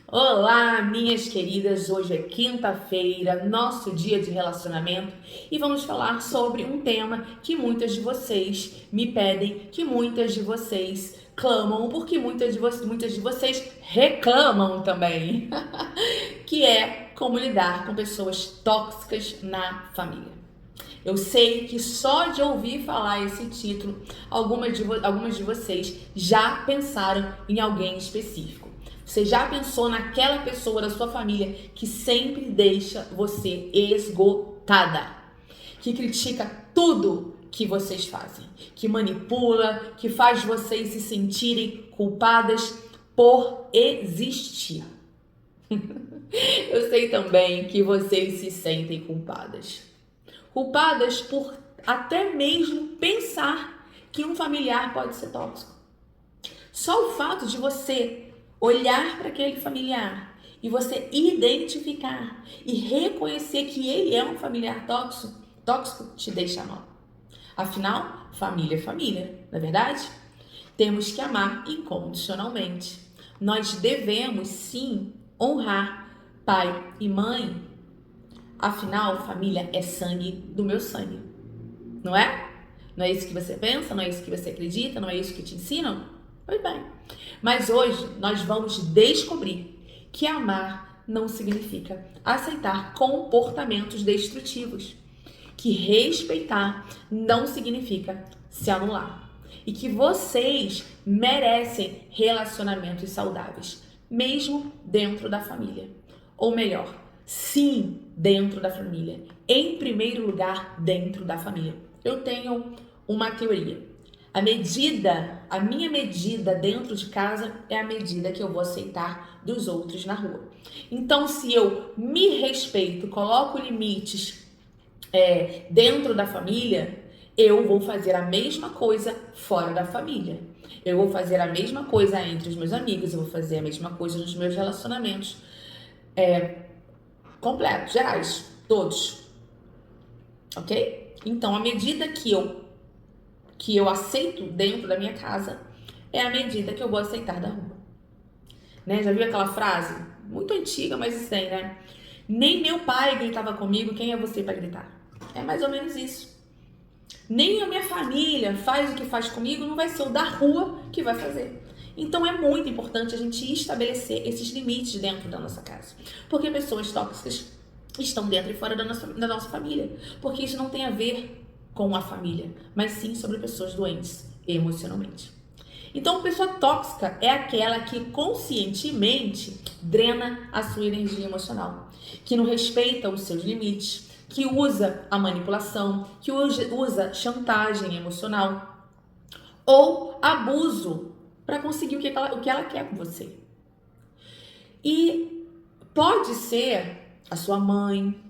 Olá, minhas queridas! Hoje é quinta-feira, nosso dia de relacionamento e vamos falar sobre um tema que muitas de vocês me pedem, que muitas de vocês clamam, porque muitas de vocês reclamam também, que é como lidar com pessoas tóxicas na família. Eu sei que só de ouvir falar esse título, algumas de vocês já pensaram em alguém específico. Você já pensou naquela pessoa da sua família que sempre deixa você esgotada, que critica tudo que vocês fazem, que manipula, que faz vocês se sentirem culpadas por existir. Eu sei também que vocês se sentem culpadas. Culpadas por até mesmo pensar que um familiar pode ser tóxico. Só o fato de você olhar para aquele familiar e você identificar e reconhecer que ele é um familiar tóxico te deixa mal. Afinal, família é família, não é verdade? Temos que amar incondicionalmente. Nós devemos sim honrar pai e mãe. Afinal, família é sangue do meu sangue, não é? Não é isso que você pensa? Não é isso que você acredita? Não é isso que te ensinam? Pois bem. Mas hoje nós vamos descobrir que amar não significa aceitar comportamentos destrutivos, que respeitar não significa se anular e que vocês merecem relacionamentos saudáveis, mesmo dentro da família. Ou melhor, sim, dentro da família. Em primeiro lugar, dentro da família. Eu tenho uma teoria. A minha medida dentro de casa é a medida que eu vou aceitar dos outros na rua. Então, se eu me respeito, coloco limites dentro da família, eu vou fazer a mesma coisa fora da família. Eu vou fazer a mesma coisa entre os meus amigos, eu vou fazer a mesma coisa nos meus relacionamentos completos, gerais, todos. Ok? Então, a medida que eu aceito dentro da minha casa é a medida que eu vou aceitar da rua. Né? Já viu aquela frase? Muito antiga, mas tem, né? Nem meu pai gritava comigo, quem é você para gritar? É mais ou menos isso. Nem a minha família faz o que faz comigo, não vai ser o da rua que vai fazer. Então é muito importante a gente estabelecer esses limites dentro da nossa casa. Porque pessoas tóxicas estão dentro e fora da nossa família. Porque isso não tem a ver com a família, mas sim sobre pessoas doentes emocionalmente. Então, pessoa tóxica é aquela que conscientemente drena a sua energia emocional, que não respeita os seus limites, que usa a manipulação, que usa chantagem emocional ou abuso para conseguir o que ela quer com você. E pode ser a sua mãe,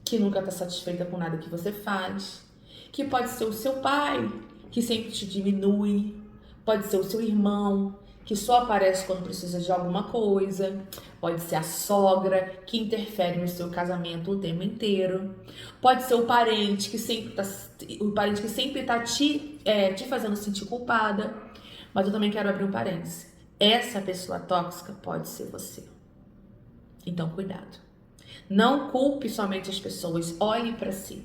que nunca está satisfeita com nada que você faz, que pode ser o seu pai, que sempre te diminui, pode ser o seu irmão, que só aparece quando precisa de alguma coisa, pode ser a sogra, que interfere no seu casamento o tempo inteiro, pode ser o parente que sempre está te fazendo sentir culpada. Mas eu também quero abrir um parênteses. Essa pessoa tóxica pode ser você. Então, cuidado. Não culpe somente as pessoas, olhe para si.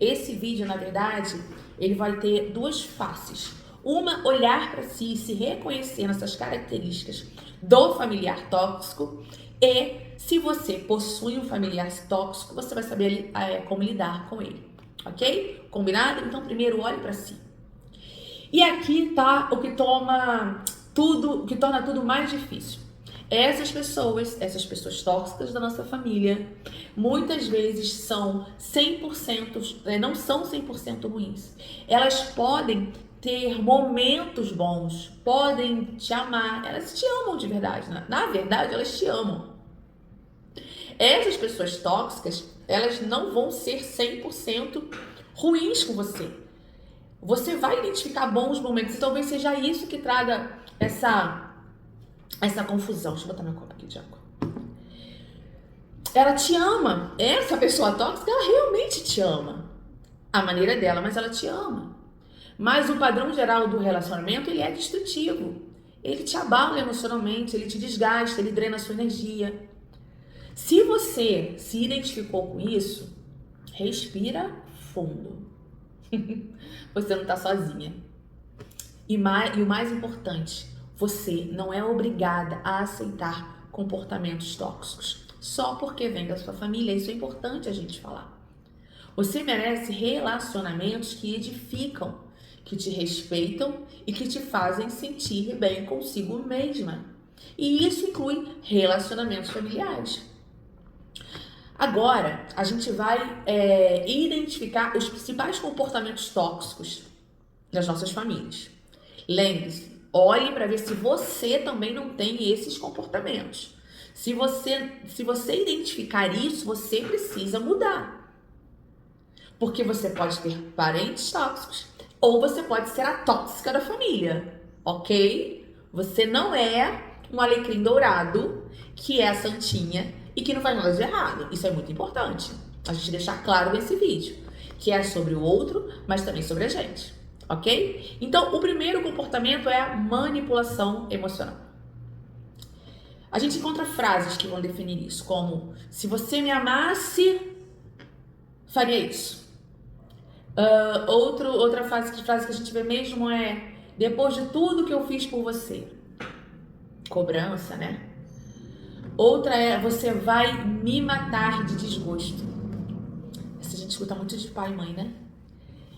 Esse vídeo, na verdade, ele vai ter duas faces. Uma, olhar para si e se reconhecer nessas características do familiar tóxico. E se você possui um familiar tóxico, você vai saber como lidar com ele. Ok? Combinado? Então, primeiro, olhe para si. E aqui tá o que torna tudo mais difícil. Essas pessoas tóxicas da nossa família, muitas vezes são 100%, não são 100% ruins. Elas podem ter momentos bons, podem te amar, elas te amam de verdade. Na verdade, elas te amam. Essas pessoas tóxicas, elas não vão ser 100% ruins com você. Você vai identificar bons momentos e talvez seja isso que traga essa confusão. Deixa eu botar meu copo aqui de água. Ela te ama. Essa pessoa tóxica, ela realmente te ama. A maneira dela, mas ela te ama. Mas o padrão geral do relacionamento, ele é destrutivo. ele te abala emocionalmente, ele te desgasta, ele drena a sua energia. Se você se identificou com isso, respira fundo. Você não tá sozinha. E o mais importante, você não é obrigada a aceitar comportamentos tóxicos só porque vem da sua família. Isso é importante a gente falar. Você merece relacionamentos que edificam, que te respeitam e que te fazem sentir bem consigo mesma. E isso inclui relacionamentos familiares. Agora, a gente vai identificar os principais comportamentos tóxicos das nossas famílias. Lembre-se, olhe para ver se você também não tem esses comportamentos. Se você identificar isso, você precisa mudar. Porque você pode ter parentes tóxicos ou você pode ser a tóxica da família, ok? Você não é um alecrim dourado que é a santinha e que não faz nada de errado. Isso é muito importante a gente deixar claro nesse vídeo, que é sobre o outro, mas também sobre a gente, ok? Então, o primeiro comportamento é a manipulação emocional. A gente encontra frases que vão definir isso, como: se você me amasse, faria isso. Outra frase que a gente vê mesmo é: depois de tudo que eu fiz por você. Cobrança, né? Outra é: você vai me matar de desgosto. Essa a gente escuta muito de pai e mãe, né?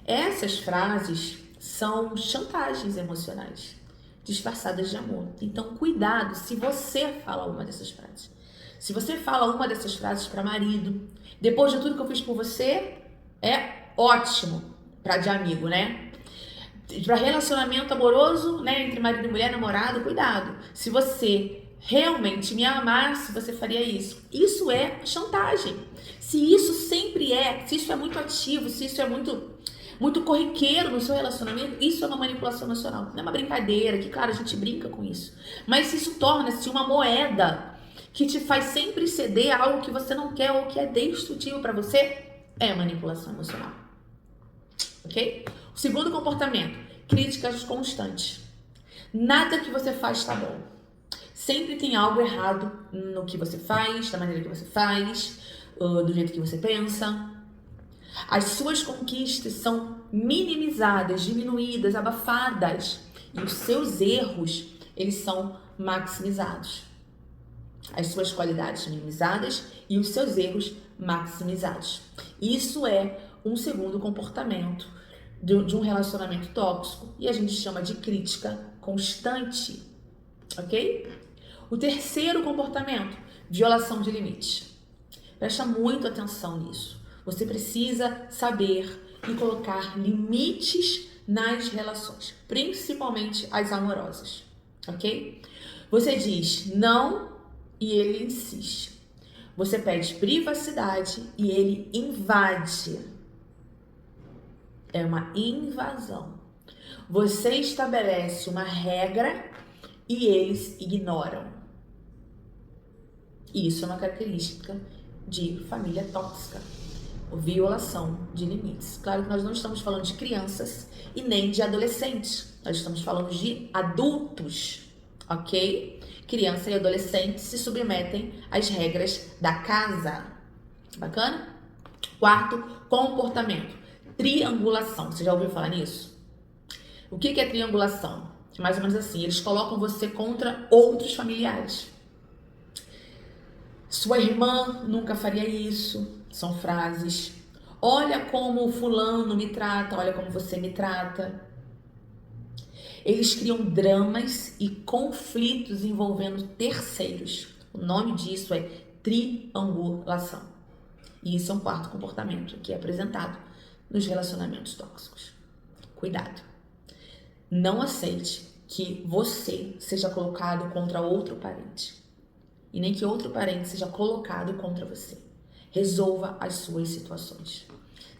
Essas frases são chantagens emocionais disfarçadas de amor. Então, cuidado se você fala uma dessas frases. Se você fala uma dessas frases para marido: depois de tudo que eu fiz por você, é ótimo para de amigo, né? Para relacionamento amoroso, né, entre marido e mulher, namorado, cuidado. Se você realmente me amasse, você faria isso. Isso é chantagem. Se isso é muito ativo, se isso é muito corriqueiro no seu relacionamento, isso é uma manipulação emocional. Não é uma brincadeira, que claro, a gente brinca com isso. Mas se isso torna-se uma moeda que te faz sempre ceder a algo que você não quer ou que é destrutivo para você, é manipulação emocional. Ok? O segundo comportamento: críticas constantes. Nada que você faz está bom. Sempre tem algo errado no que você faz, da maneira que você faz, do jeito que você pensa. As suas conquistas são minimizadas, diminuídas, abafadas. E os seus erros, eles são maximizados. As suas qualidades minimizadas e os seus erros maximizados. Isso é um segundo comportamento de um relacionamento tóxico e a gente chama de crítica constante, ok? O terceiro comportamento: violação de limites. Presta muito atenção nisso. Você precisa saber e colocar limites nas relações, principalmente as amorosas, ok? Você diz não e ele insiste. Você pede privacidade e ele invade. É uma invasão. Você estabelece uma regra e eles ignoram. Isso é uma característica de família tóxica. Violação de limites. Claro que nós não estamos falando de crianças e nem de adolescentes. Nós estamos falando de adultos, ok? Criança e adolescente se submetem às regras da casa. Bacana? Quarto comportamento: triangulação. Você já ouviu falar nisso? O que é triangulação? Mais ou menos assim: eles colocam você contra outros familiares. Sua irmã nunca faria isso. São frases. Olha como o fulano me trata, olha como você me trata. Eles criam dramas e conflitos envolvendo terceiros. O nome disso é triangulação. E isso é um quarto comportamento que é apresentado nos relacionamentos tóxicos. Cuidado. Não aceite que você seja colocado contra outro parente. E nem que outro parente seja colocado contra você. Resolva as suas situações.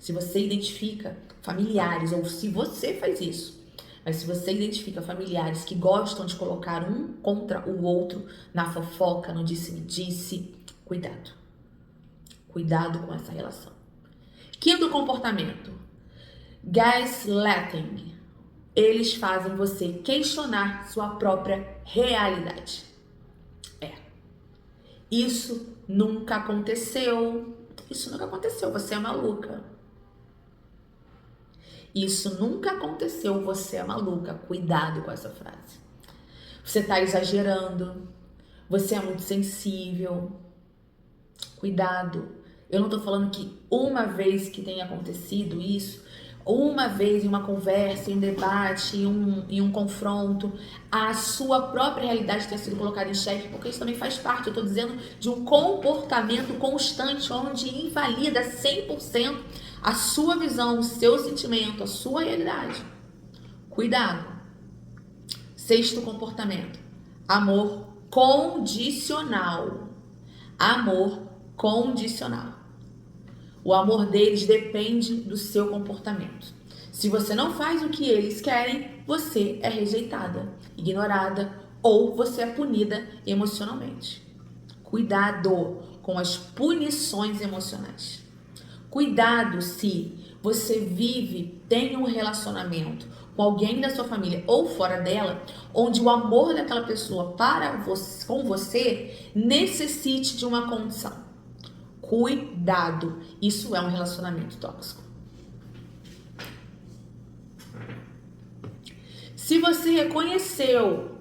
Se você identifica familiares, ou se você faz isso, mas se você identifica familiares que gostam de colocar um contra o outro na fofoca, no disse-me-disse, cuidado. Cuidado com essa relação. Quinto comportamento: gaslighting. eles fazem você questionar sua própria realidade. Isso nunca aconteceu. Isso nunca aconteceu, você é maluca. Isso nunca aconteceu, você é maluca. Cuidado com essa frase. Você tá exagerando. Você é muito sensível. Cuidado. Eu não tô falando que uma vez que tenha acontecido isso, uma vez em uma conversa, em um debate, em um confronto, a sua própria realidade tenha sido colocada em xeque, porque isso também faz parte, eu estou dizendo, de um comportamento constante, onde invalida 100% a sua visão, o seu sentimento, a sua realidade. Cuidado. Sexto comportamento. Amor condicional. Amor condicional. O amor deles depende do seu comportamento. Se você não faz o que eles querem, você é rejeitada, ignorada ou você é punida emocionalmente. Cuidado com as punições emocionais. Cuidado se você tem um relacionamento com alguém da sua família ou fora dela, onde o amor daquela pessoa com você necessite de uma condição. Cuidado, isso é um relacionamento tóxico. Se você reconheceu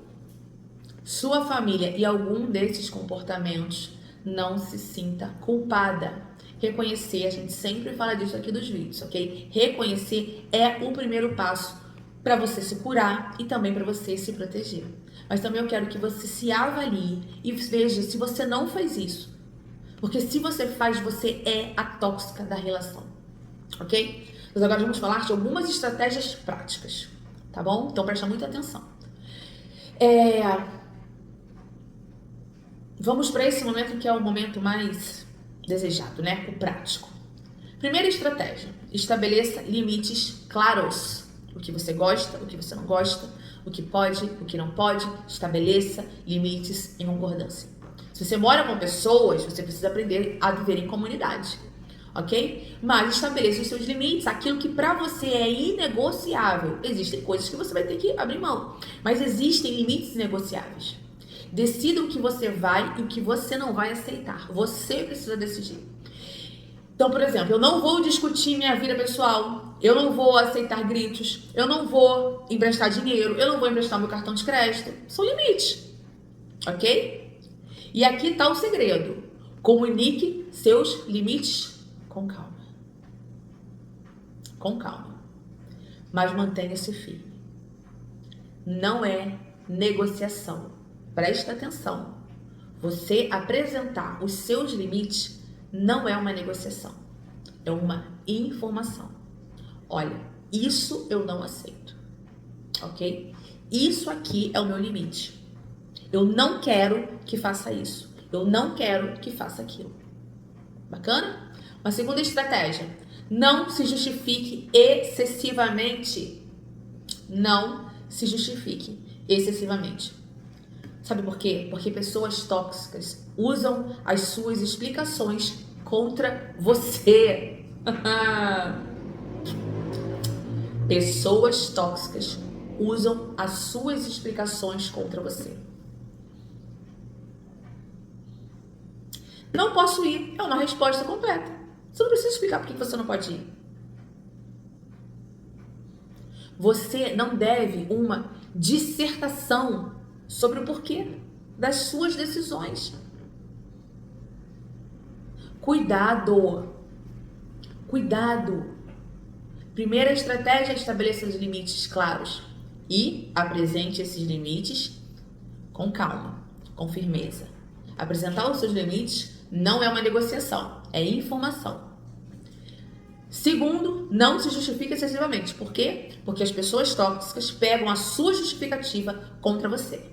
sua família e algum desses comportamentos, não se sinta culpada. Reconhecer, a gente sempre fala disso aqui dos vídeos, ok? Reconhecer é o primeiro passo para você se curar e também para você se proteger. Mas também eu quero que você se avalie e veja se você não faz isso. Porque se você faz, você é a tóxica da relação, ok? Mas agora vamos falar de algumas estratégias práticas, tá bom? Então presta muita atenção. Vamos para esse momento que é o momento mais desejado, né? O prático. Primeira estratégia, estabeleça limites claros. O que você gosta, o que você não gosta, o que pode, o que não pode, estabeleça limites em concordância. Se você mora com pessoas, você precisa aprender a viver em comunidade, ok? Mas estabeleça os seus limites, aquilo que para você é inegociável. Existem coisas que você vai ter que abrir mão, mas existem limites negociáveis. Decida o que você vai e o que você não vai aceitar. Você precisa decidir. Então, por exemplo, eu não vou discutir minha vida pessoal, eu não vou aceitar gritos, eu não vou emprestar dinheiro, eu não vou emprestar meu cartão de crédito. São limites, ok? E aqui está o segredo. Comunique seus limites com calma. Com calma. Mas mantenha-se firme. Não é negociação. Presta atenção. Você apresentar os seus limites não é uma negociação. É uma informação. Olha, isso eu não aceito. Ok? Isso aqui é o meu limite. Eu não quero que faça isso. Eu não quero que faça aquilo. Bacana? Uma segunda estratégia. Não se justifique excessivamente. Não se justifique excessivamente. Sabe por quê? Porque pessoas tóxicas usam as suas explicações contra você. Pessoas tóxicas usam as suas explicações contra você. Não posso ir, é uma resposta completa. Você não precisa explicar por que você não pode ir. Você não deve uma dissertação sobre o porquê das suas decisões. Cuidado. Cuidado. Primeira estratégia é estabelecer os limites claros e apresente esses limites com calma, com firmeza. Apresentar os seus limites não é uma negociação, é informação. Segundo, não se justifique excessivamente. Por quê? Porque as pessoas tóxicas pegam a sua justificativa contra você.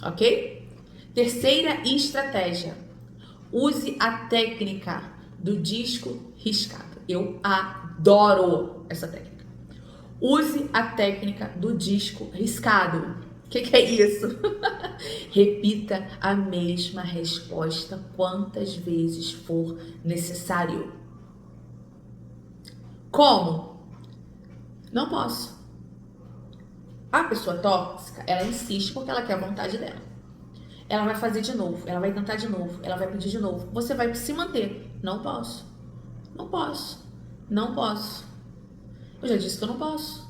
Ok? Terceira estratégia. Use a técnica do disco riscado. Eu adoro essa técnica. Use a técnica do disco riscado. O que é isso? Repita a mesma resposta quantas vezes for necessário. Como? Não posso. A pessoa tóxica, ela insiste porque ela quer a vontade dela. Ela vai fazer de novo, ela vai tentar de novo, ela vai pedir de novo. Você vai se manter. Não posso. Não posso. Não posso. Eu já disse que eu não posso.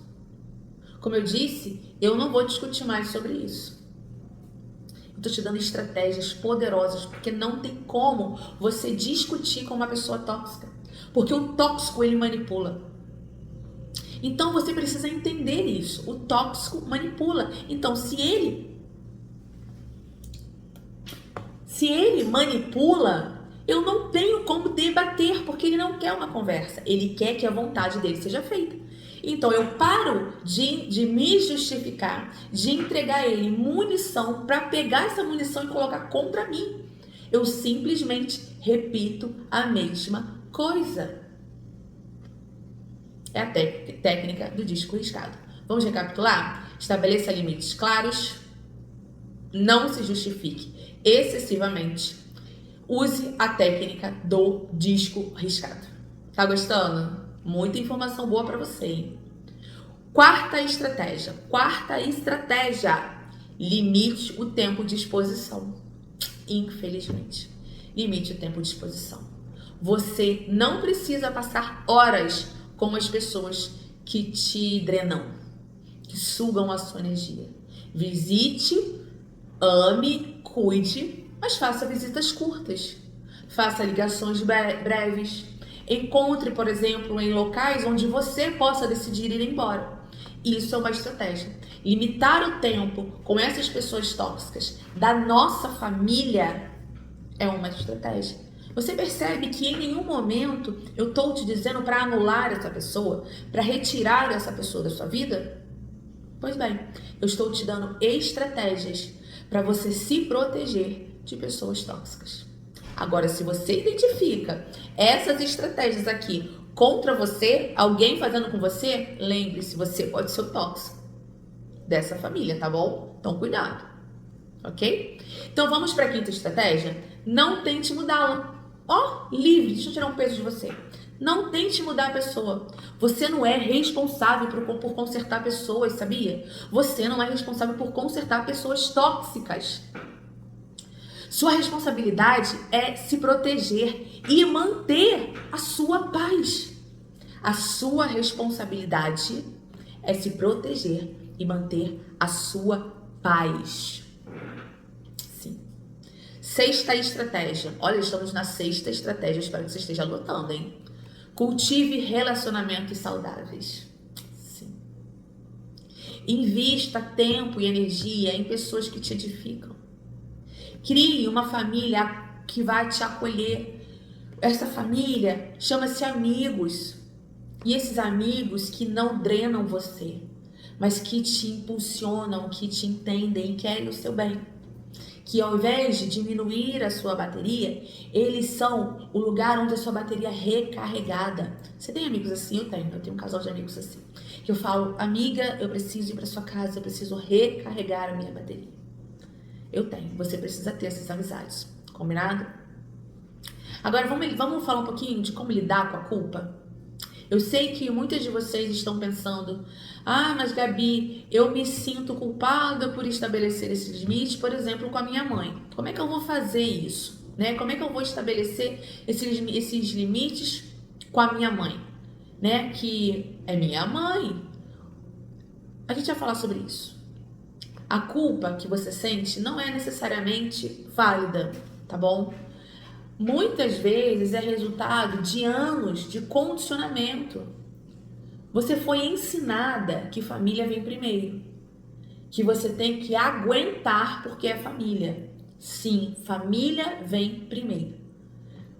Como eu disse, eu não vou discutir mais sobre isso. Eu tô te dando estratégias poderosas, porque não tem como você discutir com uma pessoa tóxica. Porque o tóxico, ele manipula. Então você precisa entender isso. O tóxico manipula. Então, se ele manipula, eu não tenho como debater, porque ele não quer uma conversa. Ele quer que a vontade dele seja feita. Então eu paro de me justificar, de entregar a ele munição para pegar essa munição e colocar contra mim. Eu simplesmente repito a mesma coisa. É a técnica do disco riscado. Vamos recapitular? Estabeleça limites claros. Não se justifique excessivamente. Use a técnica do disco riscado. Tá gostando? Muita informação boa para você, hein? Quarta estratégia. Limite o tempo de exposição. Infelizmente. Limite o tempo de exposição. Você não precisa passar horas com as pessoas que te drenam, que sugam a sua energia. Visite, ame, cuide, mas faça visitas curtas. Faça ligações breves. Encontre, por exemplo, em locais onde você possa decidir ir embora. Isso é uma estratégia. Limitar o tempo com essas pessoas tóxicas da nossa família é uma estratégia. Você percebe que em nenhum momento eu estou te dizendo para anular essa pessoa, para retirar essa pessoa da sua vida? Pois bem, eu estou te dando estratégias para você se proteger de pessoas tóxicas. Agora, se você identifica essas estratégias aqui contra você, alguém fazendo com você, lembre-se, você pode ser o tóxico dessa família, tá bom? Então, cuidado, ok? Então, vamos para a quinta estratégia. Não tente mudá-la. Livre, deixa eu tirar um peso de você. Não tente mudar a pessoa. Você não é responsável por consertar pessoas, sabia? Você não é responsável por consertar pessoas tóxicas. Sua responsabilidade é se proteger e manter a sua paz. A sua responsabilidade é se proteger e manter a sua paz. Sim. Sexta estratégia. Olha, estamos na sexta estratégia. Espero que você esteja anotando, hein? Cultive relacionamentos saudáveis. Sim. Invista tempo e energia em pessoas que te edificam. Crie uma família que vai te acolher. Essa família chama-se amigos. E esses amigos que não drenam você, mas que te impulsionam, que te entendem e querem o seu bem. Que ao invés de diminuir a sua bateria, eles são o lugar onde a sua bateria é recarregada. Você tem amigos assim? Eu tenho um casal de amigos assim. Que eu falo, amiga, eu preciso ir para sua casa, eu preciso recarregar a minha bateria. Eu tenho, você precisa ter essas amizades, combinado? Agora vamos falar um pouquinho de como lidar com a culpa? Eu sei que muitas de vocês estão pensando, mas Gabi, eu me sinto culpada por estabelecer esses limites, por exemplo, com a minha mãe. Como é que eu vou fazer isso? Né? Como é que eu vou estabelecer esses limites com a minha mãe? Né? Que é minha mãe. A gente vai falar sobre isso. A culpa que você sente não é necessariamente válida, tá bom? Muitas vezes é resultado de anos de condicionamento. Você foi ensinada que família vem primeiro, que você tem que aguentar porque é família. Sim, família vem primeiro.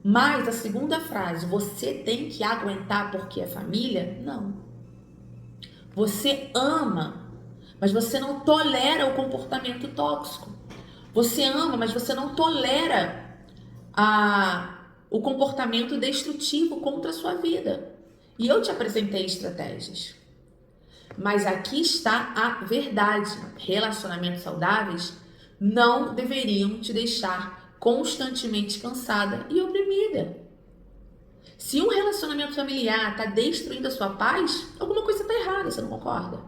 Mas a segunda frase, você tem que aguentar porque é família? Não. Você ama, mas você não tolera o comportamento tóxico. Você ama, mas você não tolera o comportamento destrutivo contra a sua vida. E eu te apresentei estratégias. Mas aqui está a verdade. Relacionamentos saudáveis não deveriam te deixar constantemente cansada e oprimida. Se um relacionamento familiar está destruindo a sua paz, alguma coisa está errada, você não concorda?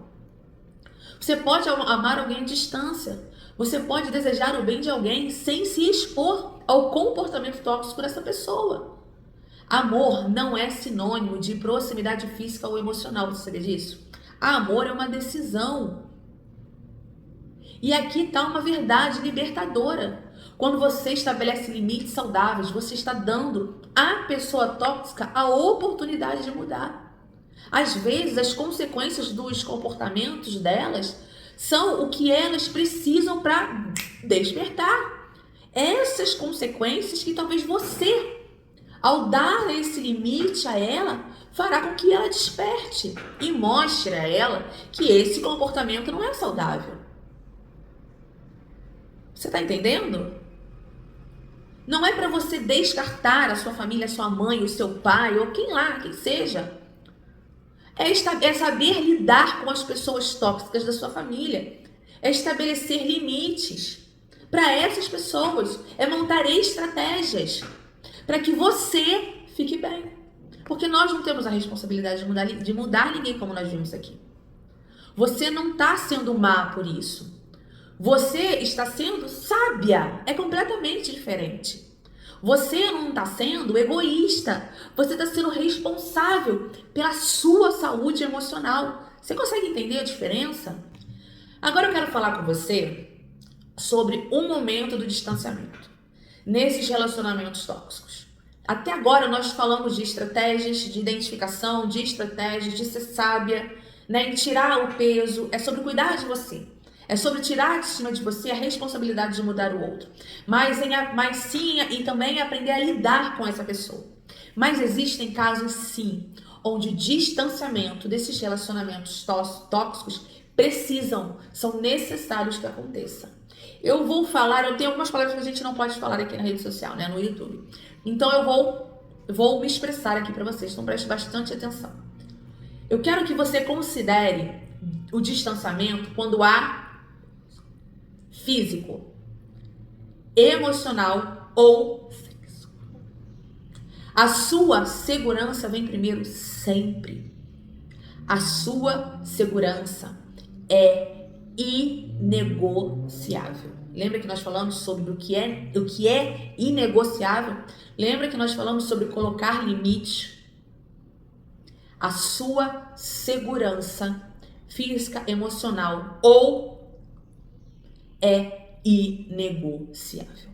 Você pode amar alguém à distância. Você pode desejar o bem de alguém sem se expor ao comportamento tóxico dessa pessoa. Amor não é sinônimo de proximidade física ou emocional, você sabia disso? Amor é uma decisão. E aqui está uma verdade libertadora. Quando você estabelece limites saudáveis, você está dando à pessoa tóxica a oportunidade de mudar. Às vezes, as consequências dos comportamentos delas são o que elas precisam para despertar. Essas consequências que talvez você, ao dar esse limite a ela, fará com que ela desperte e mostre a ela que esse comportamento não é saudável. Você está entendendo? Não é para você descartar a sua família, a sua mãe, o seu pai, ou quem lá, quem seja. É saber lidar com as pessoas tóxicas da sua família. É estabelecer limites para essas pessoas. É montar estratégias para que você fique bem. Porque nós não temos a responsabilidade de mudar ninguém, como nós vimos aqui. Você não está sendo má por isso. Você está sendo sábia. É completamente diferente. Você não está sendo egoísta. Você está sendo responsável pela sua saúde emocional. Você consegue entender a diferença? Agora eu quero falar com você sobre o momento do distanciamento nesses relacionamentos tóxicos. Até agora nós falamos de estratégias de identificação, de estratégias de ser sábia, né, em tirar o peso. É sobre cuidar de você. É sobre tirar de cima de você a responsabilidade de mudar o outro. Mas sim, e também aprender a lidar com essa pessoa. Mas existem casos, sim, onde o distanciamento desses relacionamentos tóxicos são necessários que aconteça. Eu tenho algumas palavras que a gente não pode falar aqui na rede social, né, no YouTube. Então eu vou me expressar aqui para vocês, então preste bastante atenção. Eu quero que você considere o distanciamento quando há físico, emocional ou sexual. A sua segurança vem primeiro sempre. A sua segurança é inegociável. Lembra que nós falamos sobre o que é inegociável? Lembra que nós falamos sobre colocar limites? A sua segurança física, emocional ou é inegociável.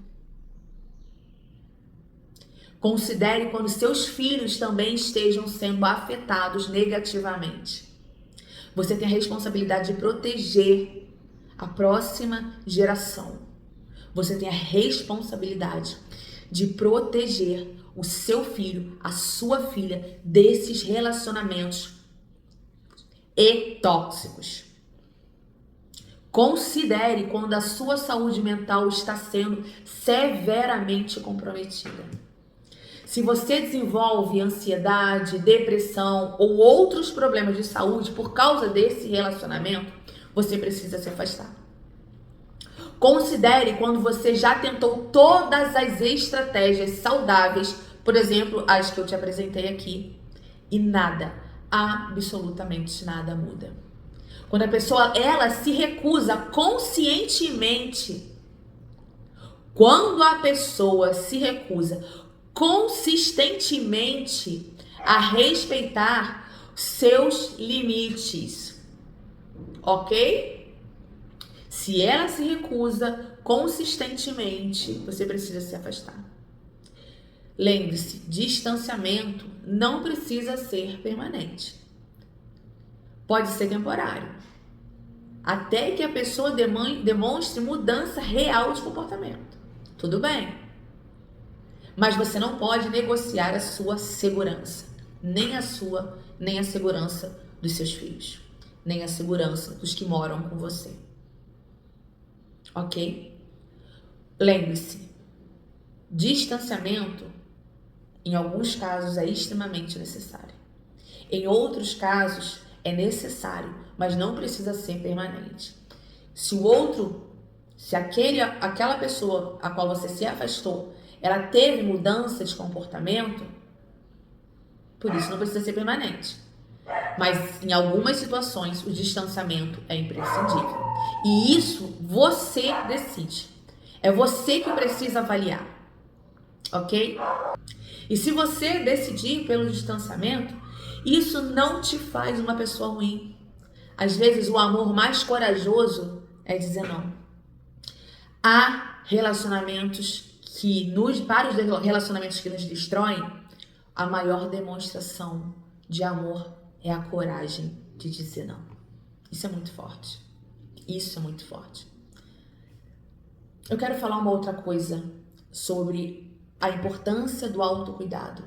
Considere quando seus filhos também estejam sendo afetados negativamente. Você tem a responsabilidade de proteger a próxima geração. Você tem a responsabilidade de proteger o seu filho, a sua filha, desses relacionamentos tóxicos. Considere quando a sua saúde mental está sendo severamente comprometida. Se você desenvolve ansiedade, depressão ou outros problemas de saúde por causa desse relacionamento, você precisa se afastar. Considere quando você já tentou todas as estratégias saudáveis, por exemplo, as que eu te apresentei aqui, e nada, absolutamente nada muda. Quando a pessoa, ela se recusa conscientemente, quando a pessoa se recusa consistentemente a respeitar seus limites, ok? Se ela se recusa consistentemente, você precisa se afastar. Lembre-se, distanciamento não precisa ser permanente. Pode ser temporário, até que a pessoa demonstre mudança real de comportamento. Tudo bem. Mas você não pode negociar a sua segurança, nem a segurança dos seus filhos, nem a segurança dos que moram com você. Ok? Lembre-se, distanciamento, em alguns casos, é extremamente necessário. Em outros casos, é necessário, mas não precisa ser permanente. Se aquela pessoa a qual você se afastou, ela teve mudança de comportamento, por isso não precisa ser permanente. Mas em algumas situações o distanciamento é imprescindível. E isso você decide. É você que precisa avaliar, ok? E se você decidir pelo distanciamento, isso não te faz uma pessoa ruim. Às vezes o amor mais corajoso é dizer não. Há relacionamentos para os relacionamentos que nos destroem, a maior demonstração de amor é a coragem de dizer não. Isso é muito forte. Isso é muito forte. Eu quero falar uma outra coisa sobre a importância do autocuidado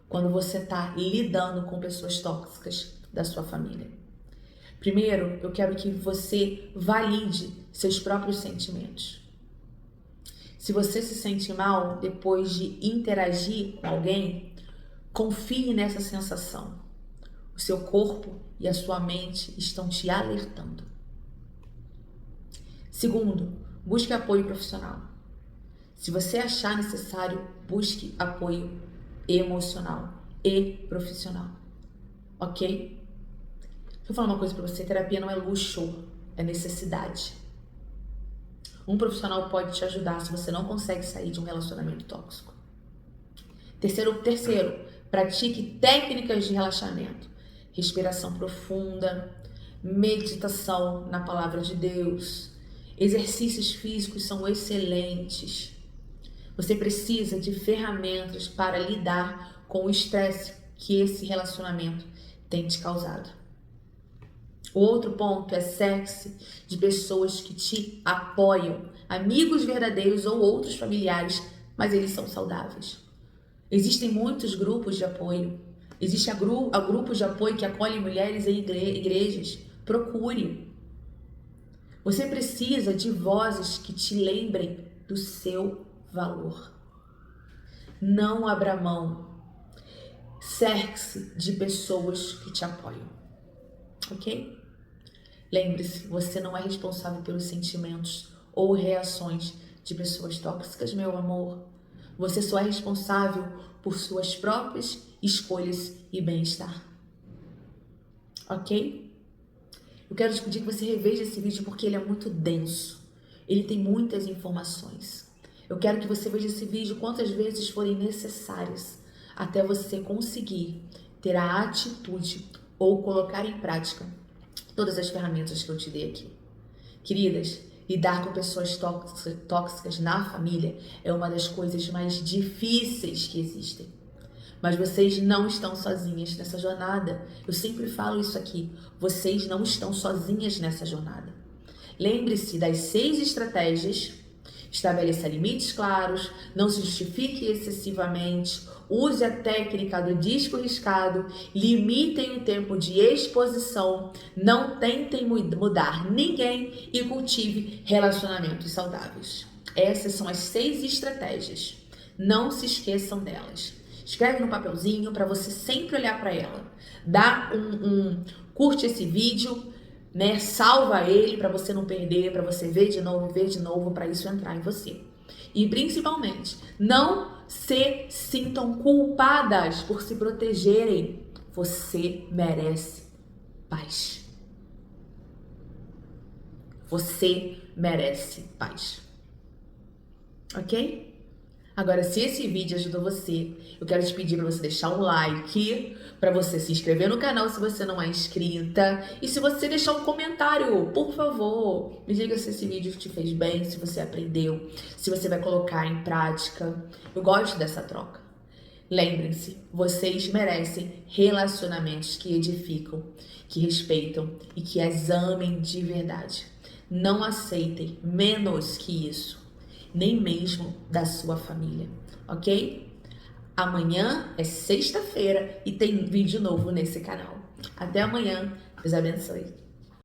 quando você está lidando com pessoas tóxicas da sua família. Primeiro, eu quero que você valide seus próprios sentimentos. Se você se sente mal depois de interagir com alguém, confie nessa sensação. O seu corpo e a sua mente estão te alertando. Segundo, busque apoio profissional. Se você achar necessário, busque apoio emocional e profissional. Ok? Deixa eu falar uma coisa pra você. Terapia não é luxo, é necessidade. Um profissional pode te ajudar se você não consegue sair de um relacionamento tóxico. Terceiro, pratique técnicas de relaxamento. Respiração profunda, meditação na palavra de Deus. Exercícios físicos são excelentes. Você precisa de ferramentas para lidar com o estresse que esse relacionamento tem te causado. O outro ponto é cerque-se de pessoas que te apoiam, amigos verdadeiros ou outros familiares, mas eles são saudáveis. Existem muitos grupos de apoio. Existe a grupos de apoio que acolhem mulheres em igrejas. Procure. Você precisa de vozes que te lembrem do seu valor. Não abra mão. Cerque-se de pessoas que te apoiam. Ok? Lembre-se, você não é responsável pelos sentimentos ou reações de pessoas tóxicas, meu amor. Você só é responsável por suas próprias escolhas e bem-estar. Ok? Eu quero te pedir que você reveja esse vídeo porque ele é muito denso. Ele tem muitas informações. Eu quero que você veja esse vídeo quantas vezes forem necessárias até você conseguir ter a atitude ou colocar em prática todas as ferramentas que eu te dei aqui. Queridas, lidar com pessoas tóxicas na família é uma das coisas mais difíceis que existem. Mas vocês não estão sozinhas nessa jornada. Eu sempre falo isso aqui. Vocês não estão sozinhas nessa jornada. Lembre-se das 6 estratégias. Estabeleça limites claros, não se justifique excessivamente, use a técnica do disco riscado, limitem o tempo de exposição, não tentem mudar ninguém e cultive relacionamentos saudáveis. Essas são as 6 estratégias. Não se esqueçam delas. Escreve no papelzinho para você sempre olhar para ela. Curte esse vídeo, né? Salva ele para você não perder, para você ver de novo, para isso entrar em você. E principalmente, não se sintam culpadas por se protegerem. Você merece paz. Você merece paz. Ok? Agora, se esse vídeo ajudou você, eu quero te pedir para você deixar um like, para você se inscrever no canal se você não é inscrita, e se você deixar um comentário, por favor, me diga se esse vídeo te fez bem, se você aprendeu, se você vai colocar em prática. Eu gosto dessa troca. Lembrem-se, vocês merecem relacionamentos que edificam, que respeitam e que as amem de verdade. Não aceitem menos que isso. Nem mesmo da sua família, ok? Amanhã é sexta-feira e tem vídeo novo nesse canal. Até amanhã, Deus abençoe.